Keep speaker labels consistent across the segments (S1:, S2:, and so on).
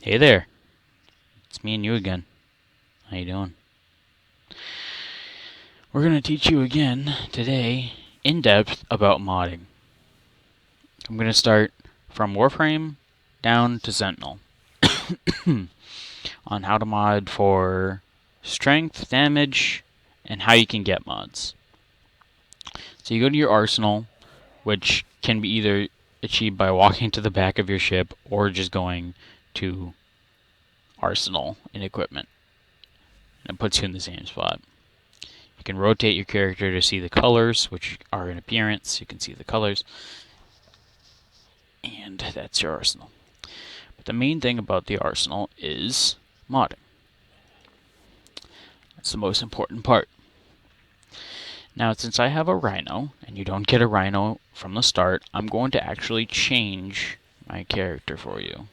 S1: Hey there, it's me and you again. How you doing? We're going to teach you again today in depth about modding. I'm going to start from Warframe down to Sentinel on how to mod for strength, damage, and how you can get mods. So you go to your arsenal, which can be either achieved by walking to the back of your ship or just going to arsenal and equipment. And it puts you in the same spot. You can rotate your character to see the colors, which are in appearance. You can see the colors. And that's your arsenal. But the main thing about the arsenal is modding. That's the most important part. Now, since I have a rhino, and you don't get a rhino from the start, I'm going to actually change my character for you.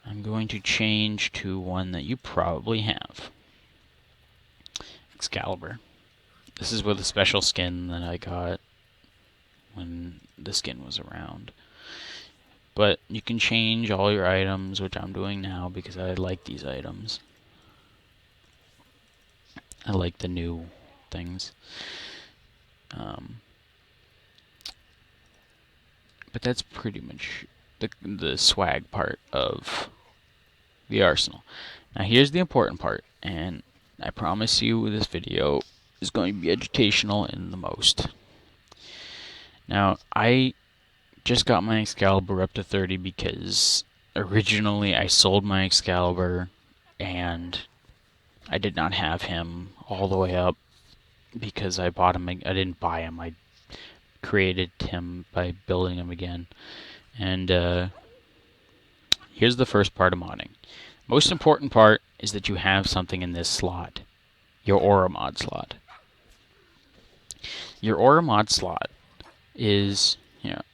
S1: I'm going to change to one that you probably have. Excalibur. This is with a special skin that I got when the skin was around. But you can change all your items, which I'm doing now because I like these items. I like the new things. But that's pretty much the swag part of the arsenal. Now here's the important part, and I promise you this video is going to be educational in the most. Now, I just got my Excalibur up to 30 because originally I sold my Excalibur and I did not have him all the way up because I bought him. I didn't buy him. I created him by building him again. And here's the first part of modding. Most important part is that you have something in this slot, your aura mod slot. Your aura mod slot is,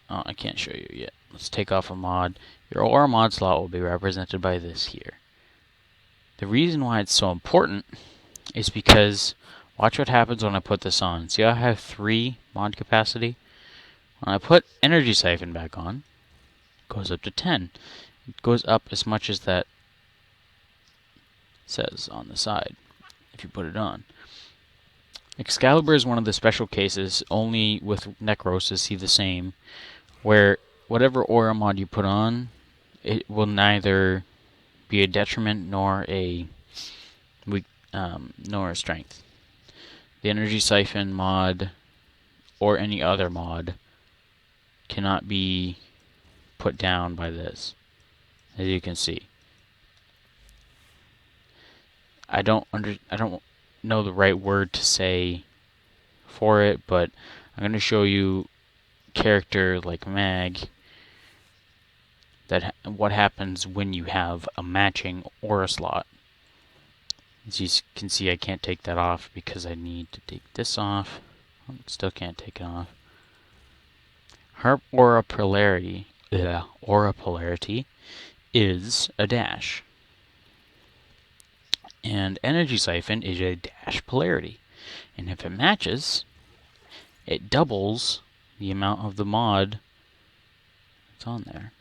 S1: I can't show you yet. Let's take off a mod. Your aura mod slot will be represented by this here. The reason why it's so important is because watch what happens when I put this on. See how I have 3 mod capacity? When I put energy siphon back on, it goes up to 10. It goes up as much as that says on the side if you put it on. Excalibur is one of the special cases, only with Necrosis see the same, where whatever aura mod you put on, it will neither be a detriment nor a strength. The energy siphon mod or any other mod cannot be put down by this, as you can see. I don't know the right word to say for it, but I'm going to show you character like Mag what happens when you have a matching aura slot. As you can see, I can't take that off because I need to take this off. Still can't take it off. Her aura polarity is a dash. And energy siphon is a dash polarity. And if it matches, it doubles the amount of the mod that's on there.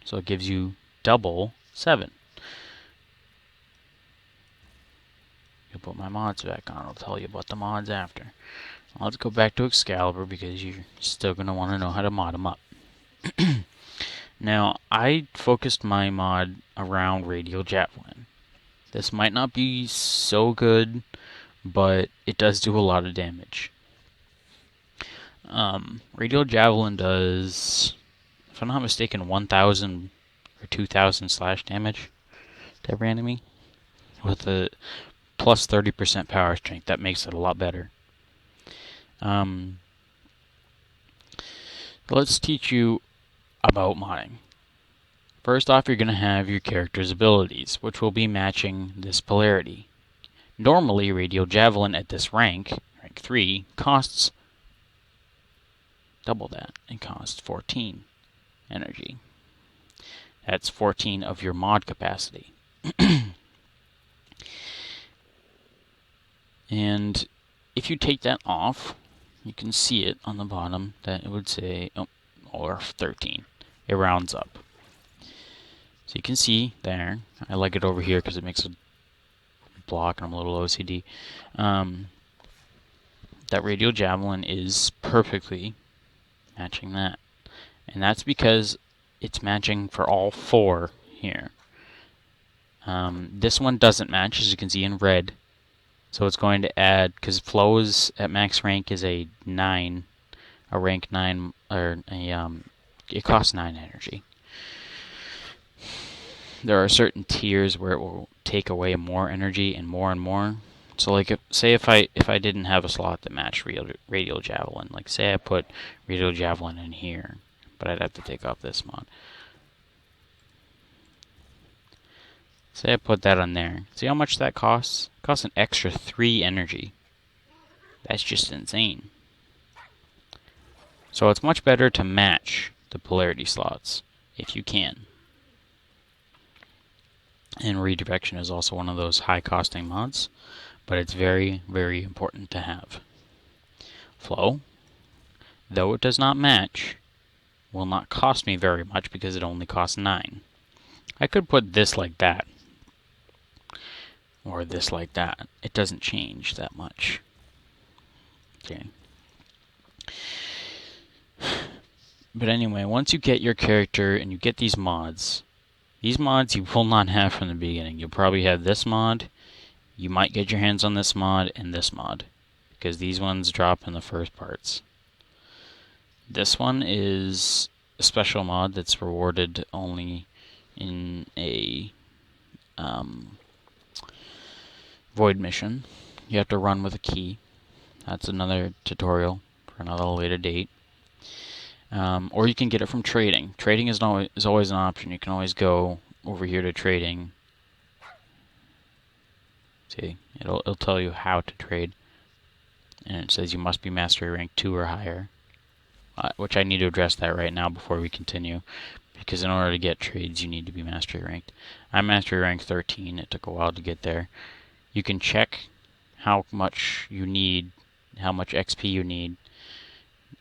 S1: So it gives you double 7. I'll put my mods back on. I'll tell you about the mods after. Let's go back to Excalibur because you're still going to want to know how to mod them up. Now, I focused my mod around Radial Javelin. This might not be so good, but it does do a lot of damage. Radial Javelin does, if I'm not mistaken, 1,000 or 2,000 slash damage to every enemy with a plus 30% power strength. That makes it a lot better. Let's teach you about modding. First off, you're going to have your character's abilities, which will be matching this polarity. Normally, Radial Javelin at this rank 3, costs double that. It costs 14 energy. That's 14 of your mod capacity. And if you take that off, you can see it on the bottom that it would say, or 13. It rounds up. So you can see there, I like it over here because it makes a block and I'm a little OCD. That radial javelin is perfectly matching that. And that's because it's matching for all four here. This one doesn't match, as you can see in red. So it's going to add, because flow is at max rank is a 9, a rank 9, or it costs 9 energy. There are certain tiers where it will take away more energy and more. So like, say if I didn't have a slot that matched radial javelin, like say I put radial javelin in here, but I'd have to take off this mod. Say I put that on there. See how much that costs? It costs an extra 3 energy. That's just insane. So it's much better to match the polarity slots if you can. And redirection is also one of those high costing mods, but it's very, very important to have. Flow, though it does not match, will not cost me very much because it only costs 9. I could put this like that, or this like that. It doesn't change that much. Okay. But anyway, once you get your character and you get these mods you will not have from the beginning. You'll probably have this mod, you might get your hands on this mod, and this mod, because these ones drop in the first parts. This one is a special mod that's rewarded only in a void mission. You have to run with a key. That's another tutorial for another later date. Or you can get it from trading. Trading is always an option. You can always go over here to trading. See, it'll tell you how to trade. And it says you must be mastery rank 2 or higher. Which I need to address that right now before we continue. Because in order to get trades, you need to be mastery ranked. I'm mastery rank 13. It took a while to get there. You can check how much you need, how much XP you need.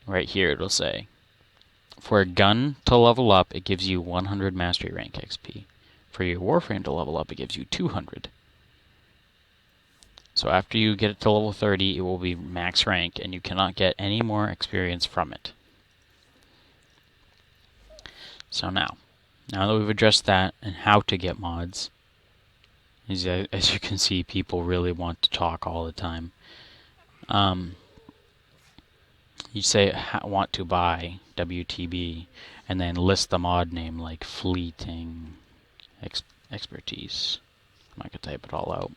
S1: Right here it'll say. For a gun to level up, it gives you 100 mastery rank XP. For your Warframe to level up, it gives you 200. So after you get it to level 30, it will be max rank, and you cannot get any more experience from it. So now that we've addressed that and how to get mods, as you can see, people really want to talk all the time. You say want to buy WTB, and then list the mod name like fleeting expertise. I'm not gonna type it all out.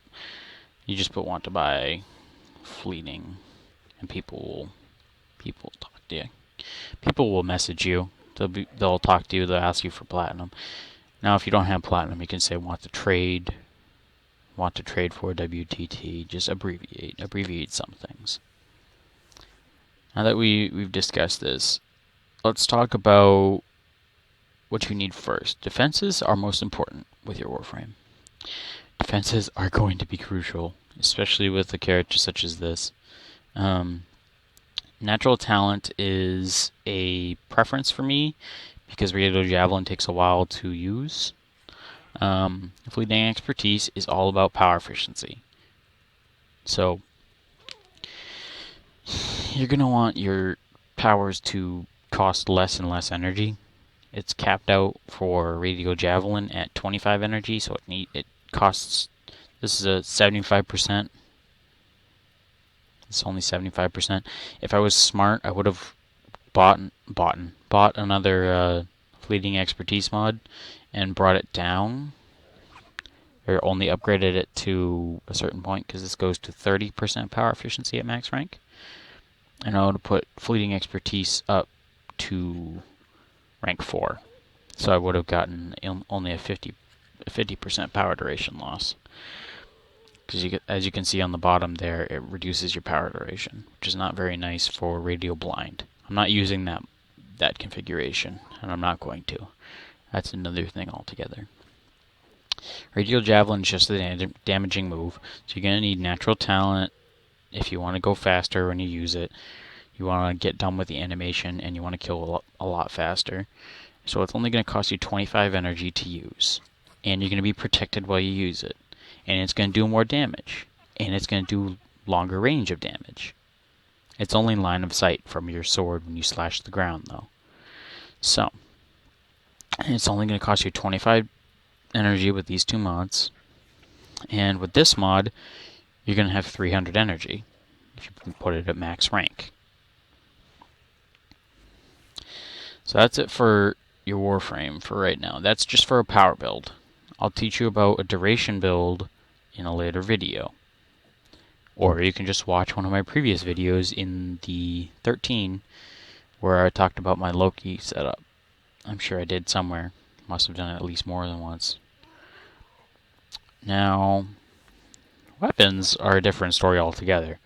S1: You just put want to buy fleeting, and people will talk to you. People will message you. They'll talk to you. They'll ask you for platinum. Now, if you don't have platinum, you can say want to trade for WTT. Just abbreviate some things. Now that we've discussed this, let's talk about what you need first. Defenses are most important with your Warframe. Defenses are going to be crucial, especially with a character such as this. Natural talent is a preference for me because radial javelin takes a while to use. Fleeting expertise is all about power efficiency. So you're going to want your powers to cost less and less energy. It's capped out for radial javelin at 25 energy, so it costs. This is a 75%. It's only 75%. If I was smart, I would have bought another fleeting expertise mod and brought it down, or only upgraded it to a certain point, because this goes to 30% power efficiency at max rank. And I would have put fleeting expertise up to rank 4. So I would have gotten only a 50% power duration loss. Because as you can see on the bottom there, it reduces your power duration, which is not very nice for radial blind. I'm not using that configuration, and I'm not going to. That's another thing altogether. Radial javelin is just a damaging move, so you're going to need natural talent if you want to go faster when you use it. You want to get done with the animation, and you want to kill a lot faster. So it's only going to cost you 25 energy to use. And you're going to be protected while you use it. And it's going to do more damage. And it's going to do longer range of damage. It's only line of sight from your sword when you slash the ground, though. So, it's only going to cost you 25 energy with these two mods. And with this mod, you're going to have 300 energy if you can put it at max rank. So that's it for your Warframe for right now. That's just for a power build. I'll teach you about a duration build in a later video. Or you can just watch one of my previous videos in the 13 where I talked about my Loki setup. I'm sure I did somewhere. Must have done it at least more than once. Now, weapons are a different story altogether.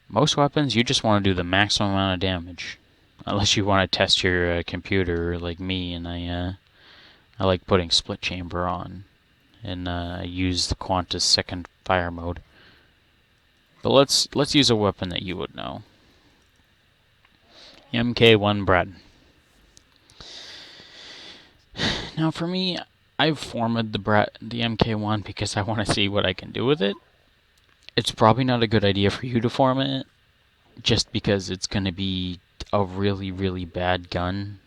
S1: Most weapons, you just want to do the maximum amount of damage. Unless you want to test your computer like me, and I like putting split chamber on. And I use the Qantas second fire mode. But let's use a weapon that you would know. MK1 Bread. Now for me, I've formatted the MK1 because I want to see what I can do with it. It's probably not a good idea for you to format it, just because it's going to be a really, really bad gun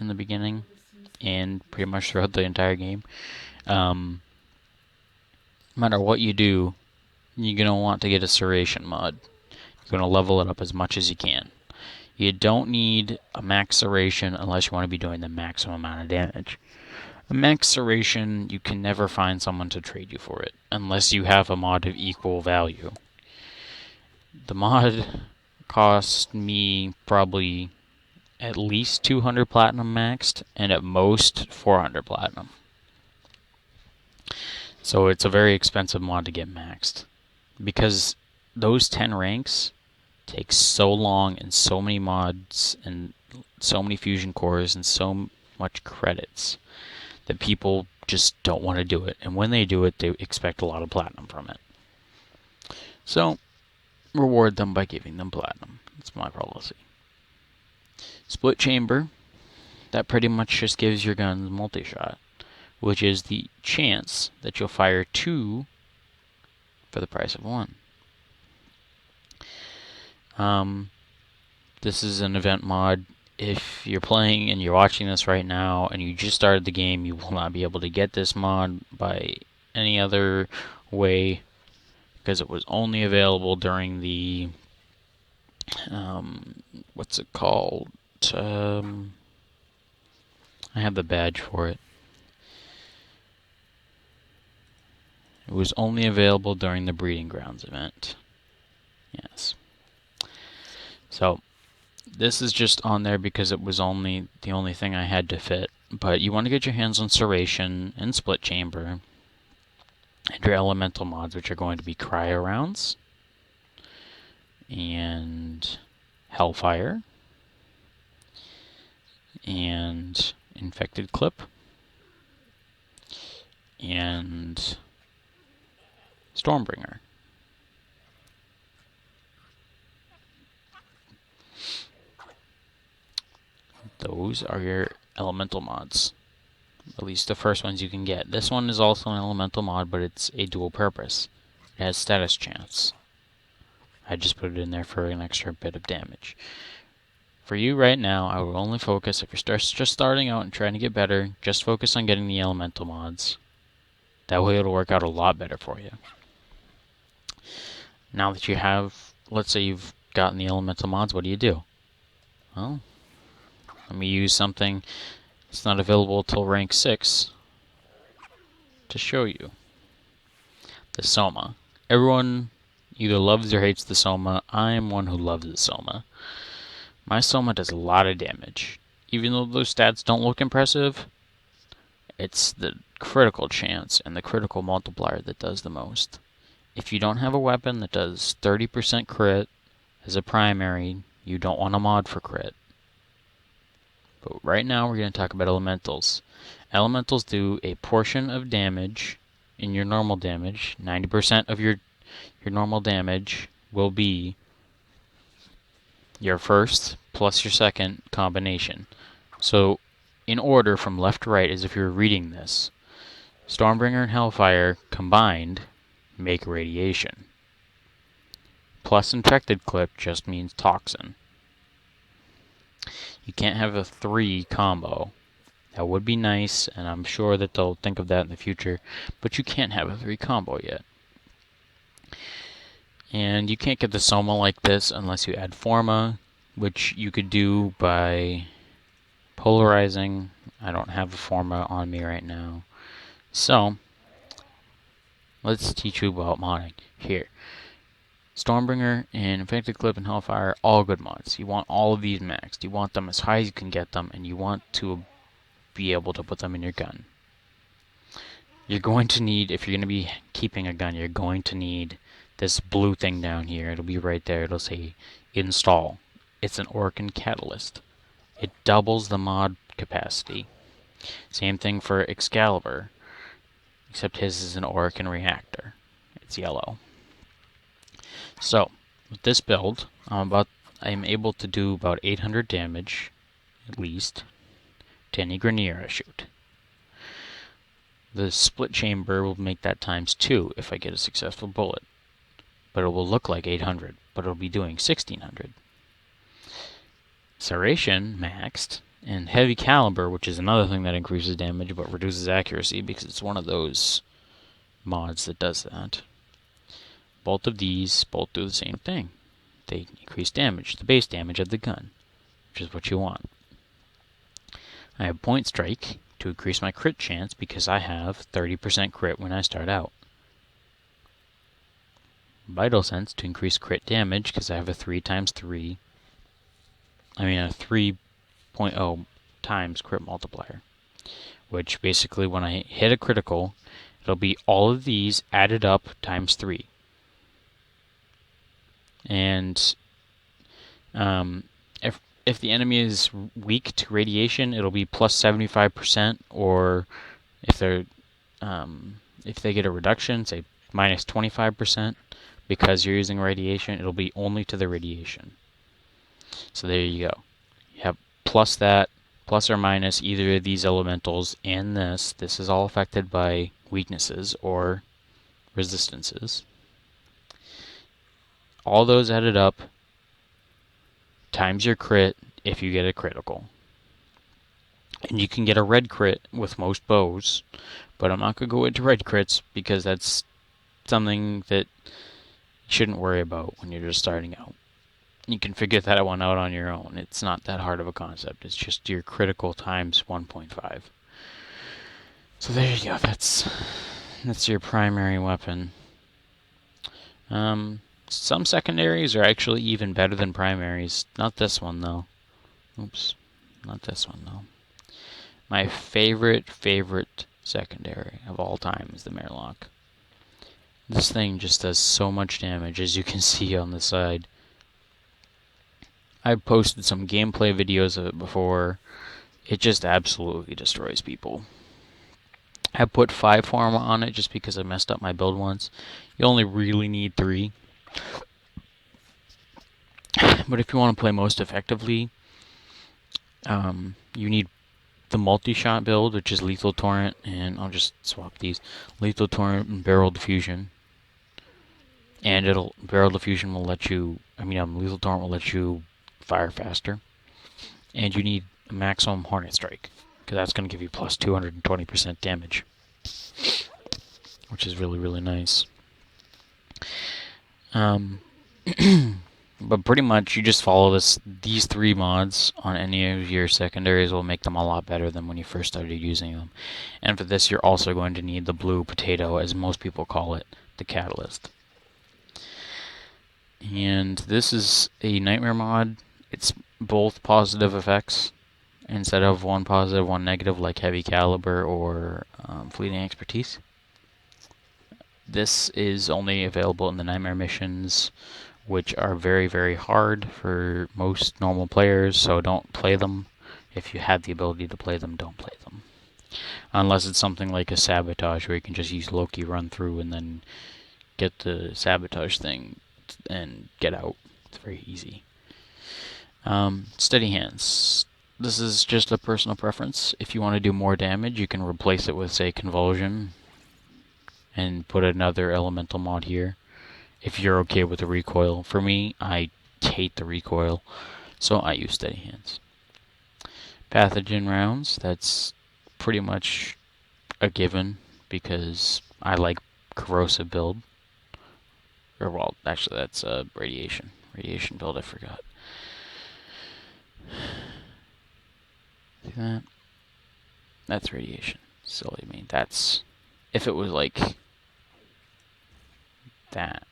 S1: in the beginning, and pretty much throughout the entire game. No matter what you do, you're going to want to get a Serration mod. You're going to level it up as much as you can. You don't need a max Serration unless you want to be doing the maximum amount of damage. A max Serration, you can never find someone to trade you for it, unless you have a mod of equal value. The mod cost me probably at least 200 platinum maxed, and at most 400 platinum. So it's a very expensive mod to get maxed, because those 10 ranks take so long and so many mods and so many fusion cores and so much credits that people just don't want to do it. And when they do it, they expect a lot of platinum from it. So, reward them by giving them platinum. That's my policy. Split chamber, that pretty much just gives your guns multi-shot, which is the chance that you'll fire 2 for the price of 1. This is an event mod. If you're playing and you're watching this right now and you just started the game, you will not be able to get this mod by any other way, because it was only available during the what's it called? I have the badge for it. It was only available during the Breeding Grounds event. Yes. So this is just on there because it was the only thing I had to fit. But you want to get your hands on Serration and Split Chamber and your elemental mods, which are going to be Cryo Rounds and Hellfire and Infected Clip and Stormbringer. Those are your elemental mods. At least the first ones you can get. This one is also an elemental mod, but it's a dual purpose. It has status chance. I just put it in there for an extra bit of damage. For you right now, I will only focus, if you're just starting out and trying to get better, just focus on getting the elemental mods. That way it'll work out a lot better for you. Now that you have, let's say you've gotten the elemental mods, what do? Well, let me use something that's not available till rank 6 to show you. The Soma. Everyone either loves or hates the Soma. I am one who loves the Soma. My Soma does a lot of damage. Even though those stats don't look impressive, it's the critical chance and the critical multiplier that does the most. If you don't have a weapon that does 30% crit as a primary, you don't want a mod for crit. But right now we're going to talk about elementals. Elementals do a portion of damage in your normal damage. 90% of your normal damage will be your first plus your second combination. So in order from left to right as if you were reading this. Stormbringer and Hellfire combined make radiation. Plus infected clip just means toxin. You can't have a 3 combo. That would be nice, and I'm sure that they'll think of that in the future, but you can't have a 3 combo yet. And you can't get the Soma like this unless you add Forma, which you could do by polarizing. I don't have a Forma on me right now. So, let's teach you about modding. Here. Stormbringer and Infected Clip and Hellfire, all good mods. You want all of these maxed. You want them as high as you can get them, and you want to be able to put them in your gun. You're going to need, if you're going to be keeping a gun, you're going to need this blue thing down here. It'll be right there. It'll say install. It's an Orkin catalyst. It doubles the mod capacity. Same thing for Excalibur, except his is an Orkin reactor. It's yellow. So, with this build, I'm able to do about 800 damage, at least, to any Grenier I shoot. The split chamber will make that times 2 if I get a successful bullet. But it will look like 800, but it'll be doing 1600. Serration maxed, and heavy caliber, which is another thing that increases damage but reduces accuracy because it's one of those mods that does that. Both of these both do the same thing. They increase damage, the base damage of the gun, which is what you want. I have Point Strike to increase my crit chance because I have 30% crit when I start out. Vital Sense to increase crit damage because I have a 3x3. I mean a 3.0 times crit multiplier. Which basically when I hit a critical, it'll be all of these added up times 3. And if the enemy is weak to radiation, it'll be plus 75%, or if they get a reduction, say minus 25%, because you're using radiation, it'll be only to the radiation. So there you go. You have plus that, plus or minus either of these elementals and this. This is all affected by weaknesses or resistances. All those added up times your crit if you get a critical. And you can get a red crit with most bows, but I'm not going to go into red crits because that's something that you shouldn't worry about when you're just starting out. You can figure that one out on your own. It's not that hard of a concept. It's just your critical times 1.5. So there you go. That's your primary weapon. Some secondaries are actually even better than primaries. Not this one, though. Oops. Not this one, though. My favorite secondary of all time is the Merlock. This thing just does so much damage, as you can see on the side. I've posted some gameplay videos of it before. It just absolutely destroys people. I put 5 Forma on it just because I messed up my build once. You only really need 3. But if you want to play most effectively, you need the multi-shot build, which is Lethal Torrent, and I'll just swap these. Lethal Torrent and Barrel Diffusion. And Barrel Diffusion will let you, Lethal Torrent will let you fire faster. And you need a maximum Hornet Strike, because that's going to give you plus 220% damage, which is really, really nice. But pretty much you just follow these 3 mods on any of your secondaries will make them a lot better than when you first started using them. And for this, you're also going to need the blue potato, as most people call it, the catalyst. And this is a nightmare mod. It's both positive effects instead of one positive, one negative, like heavy caliber or fleeting expertise. This is only available in the nightmare missions, which are very, very hard for most normal players, so don't play them. If you have the ability to play them, don't play them. Unless it's something like a sabotage, where you can just use Loki run through and then get the sabotage thing and get out. It's very easy. Steady hands. this is just a personal preference. If you want to do more damage, you can replace it with, say, Convulsion and put another elemental mod here. If you're okay with the recoil. For me, I hate the recoil, so I use Steady Hands. Pathogen rounds, that's pretty much a given because I like corrosive build. Or, well, actually, that's radiation. Radiation build, I forgot. See that? That's radiation. Silly me. That's... If it was like... that.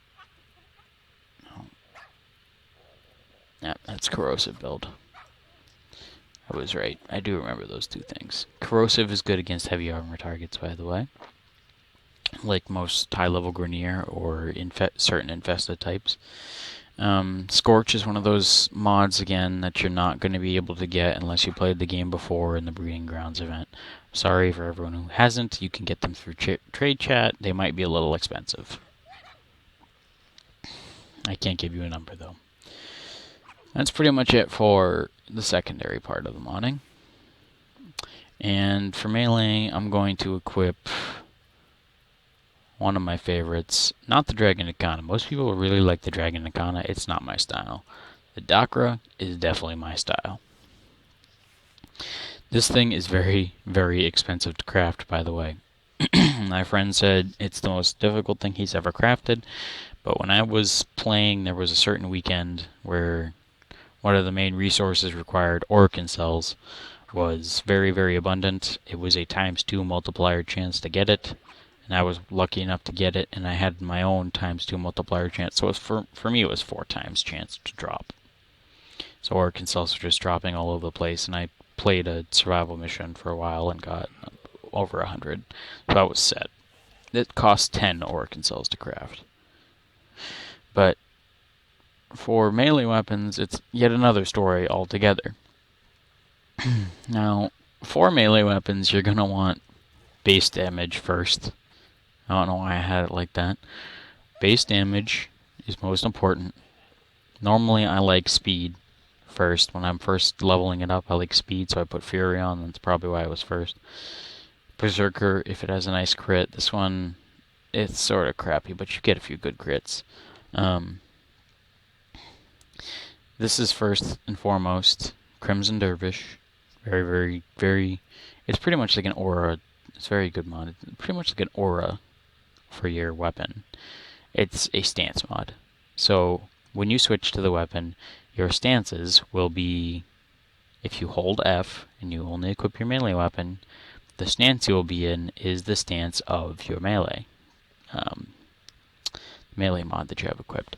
S1: No. Yeah, that's corrosive build. I was right. I do remember those two things. Corrosive is good against heavy armor targets, by the way. Like most high-level Grineer or certain infested types. Scorch is one of those mods, again, that you're not going to be able to get unless you played the game before in the Breeding Grounds event. Sorry for everyone who hasn't. You can get them through trade chat. They might be a little expensive. I can't give you a number, though. That's pretty much it for the secondary part of the modding. And for melee, I'm going to equip one of my favorites. Not the Dragon Nikana. Most people really like the Dragon Nikana. It's not my style. The Dakra is definitely my style. This thing is very, very expensive to craft, by the way. My friend said it's the most difficult thing he's ever crafted. But when I was playing, there was a certain weekend where one of the main resources required, Orkin cells, was very, very abundant. It was a ×2 multiplier chance to get it, and I was lucky enough to get it, and I had my own ×2 multiplier chance, so it was for me it was 4 times chance to drop. So Orkin cells were just dropping all over the place, and I played a survival mission for a while and got over 100, so I was set. It cost 10 Orkin cells to craft. But for melee weapons, it's yet another story altogether. Now, for melee weapons, you're going to want base damage first. I don't know why I had it like that. Base damage is most important. Normally, I like speed first. When I'm first leveling it up, I like speed, so I put Fury on. That's probably why it was first. Berserker, if it has a nice crit. This one, it's sort of crappy, but you get a few good crits. This is first and foremost Crimson Dervish. Very, very, very... It's pretty much like an aura. It's very good mod. It's pretty much like an aura for your weapon. It's a stance mod. So when you switch to the weapon, your stances will be... If you hold F and you only equip your melee weapon, the stance you will be in is the stance of your melee. Melee mod that you have equipped.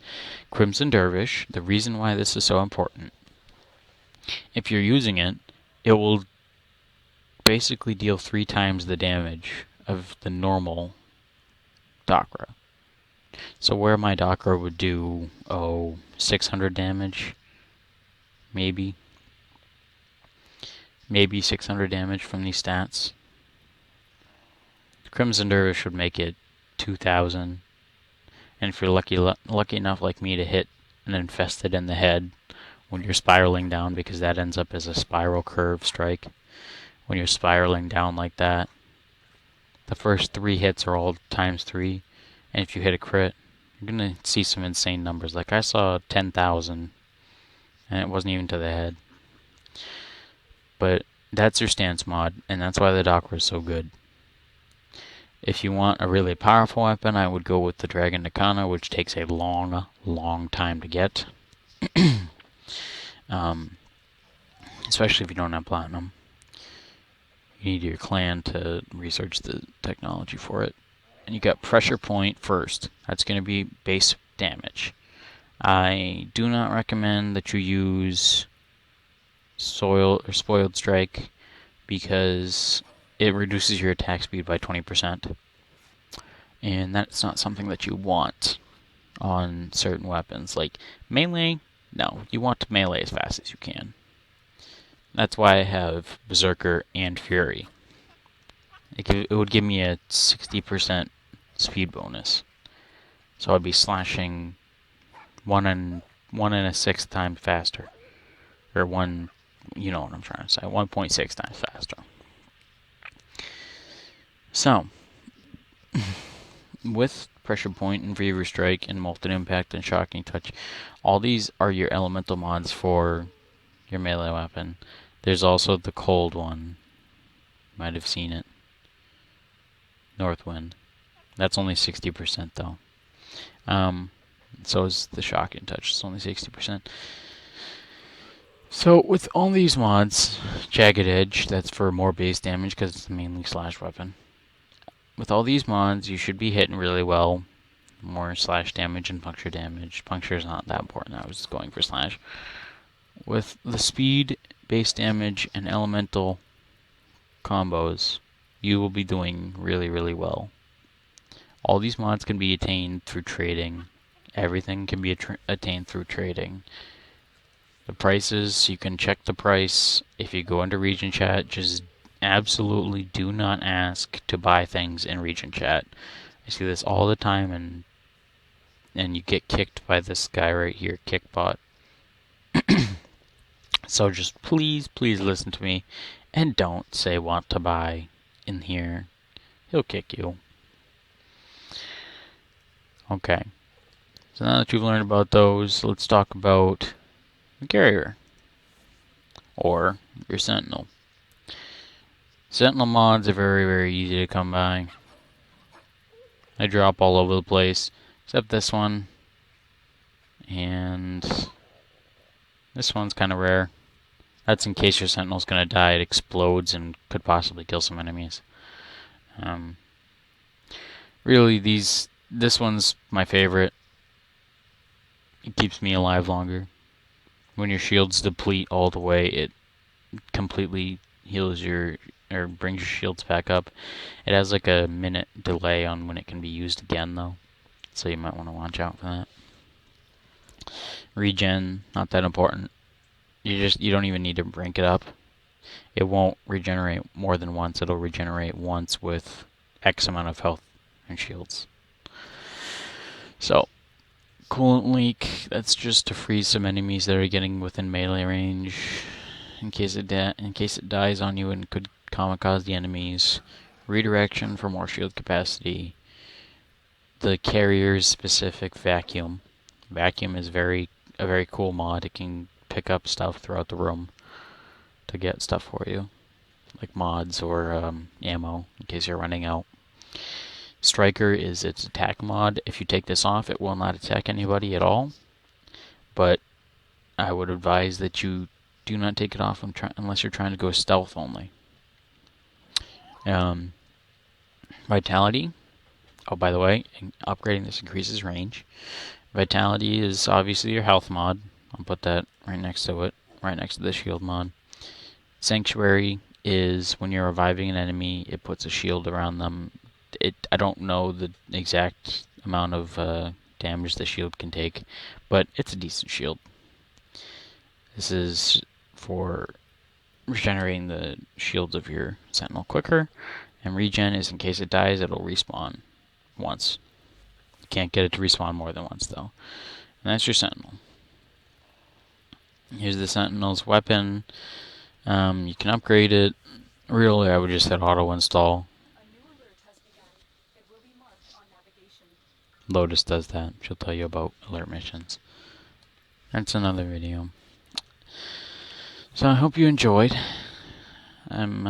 S1: Crimson Dervish, the reason why this is so important, if you're using it, it will basically deal 3 times the damage of the normal Dakra. So where my Dakra would do, 600 damage, maybe 600 damage from these stats, Crimson Dervish would make it 2,000. And if you're lucky enough like me to hit an infested in the head when you're spiraling down, because that ends up as a spiral curve strike. When you're spiraling down like that, the first 3 hits are all ×3, and if you hit a crit, you're gonna see some insane numbers. Like I saw 10,000, and it wasn't even to the head. But that's your stance mod, and that's why the Dakra is so good. If you want a really powerful weapon, I would go with the Dragon Nikana, which takes a long, long time to get. Especially if you don't have Platinum. You need your clan to research the technology for it. And you got Pressure Point first. That's going to be base damage. I do not recommend that you use Spoiled Strike because it reduces your attack speed by 20%. And that's not something that you want on certain weapons. Like melee, no, you want to melee as fast as you can. That's why I have Berserker and Fury. It would give me a 60% speed bonus. So I'd be slashing 1 and 1/6 times faster. Or 1 you know what I'm trying to say, 1.6 times faster. So, with Pressure Point and Reaver Strike and Molten Impact and Shocking Touch, all these are your elemental mods for your melee weapon. There's also the cold one. Might have seen it. Northwind. That's only 60% though. So is the Shocking Touch. It's only 60%. So with all these mods, Jagged Edge, that's for more base damage because it's mainly slash weapon. With all these mods, you should be hitting really well. More slash damage and puncture damage. Puncture is not that important. I was just going for slash. With the speed, base damage, and elemental combos, you will be doing really, really well. All these mods can be attained through trading. Everything can be attained through trading. The prices, you can check the price. If you go into region chat, just absolutely do not ask to buy things in region chat. I see this all the time, and you get kicked by this guy right here, Kickbot. So just please, please listen to me, and don't say want to buy in here. He'll kick you. Okay. So now that you've learned about those, let's talk about the carrier, or your sentinel. Sentinel mods are very, very easy to come by. They drop all over the place, except this one. And this one's kind of rare. That's in case your sentinel's going to die. It explodes and could possibly kill some enemies. Really, this one's my favorite. It keeps me alive longer. When your shields deplete all the way, it completely heals or brings your shields back up. It has like a minute delay on when it can be used again though, so you might want to watch out for that. Regen, not that important. You don't even need to rank it up. It won't regenerate more than once. It'll regenerate once with X amount of health and shields. So, Coolant Leak, that's just to freeze some enemies that are getting within melee range in case it dies on you and could kamikaze the enemies. Redirection for more shield capacity. The carrier's specific Vacuum. Vacuum is a very cool mod. It can pick up stuff throughout the room to get stuff for you, like mods or ammo in case you're running out. Striker is its attack mod. If you take this off, it will not attack anybody at all, but I would advise that you do not take it off unless you're trying to go stealth only. Vitality. Oh, by the way, upgrading this increases range. Vitality is obviously your health mod. I'll put that right next to it, right next to the shield mod. Sanctuary is when you're reviving an enemy, it puts a shield around them. I don't know the exact amount of damage the shield can take, but it's a decent shield. This is for regenerating the shields of your sentinel quicker, and regen is in case it dies, it'll respawn once. You can't get it to respawn more than once though. And that's your sentinel. Here's the sentinel's weapon. You can upgrade it. Really, I would just hit auto install. Lotus does that. She'll tell you about alert missions. That's another video. So I hope you enjoyed. I'm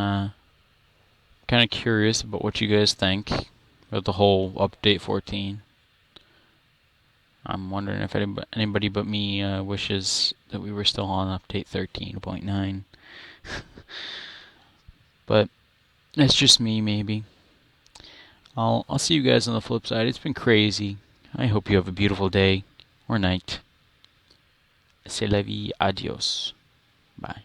S1: kind of curious about what you guys think about the whole update 14. I'm wondering if anybody but me wishes that we were still on update 13.9. But it's just me, maybe. I'll see you guys on the flip side. It's been crazy. I hope you have a beautiful day or night. C'est la vie. Adios. Bye.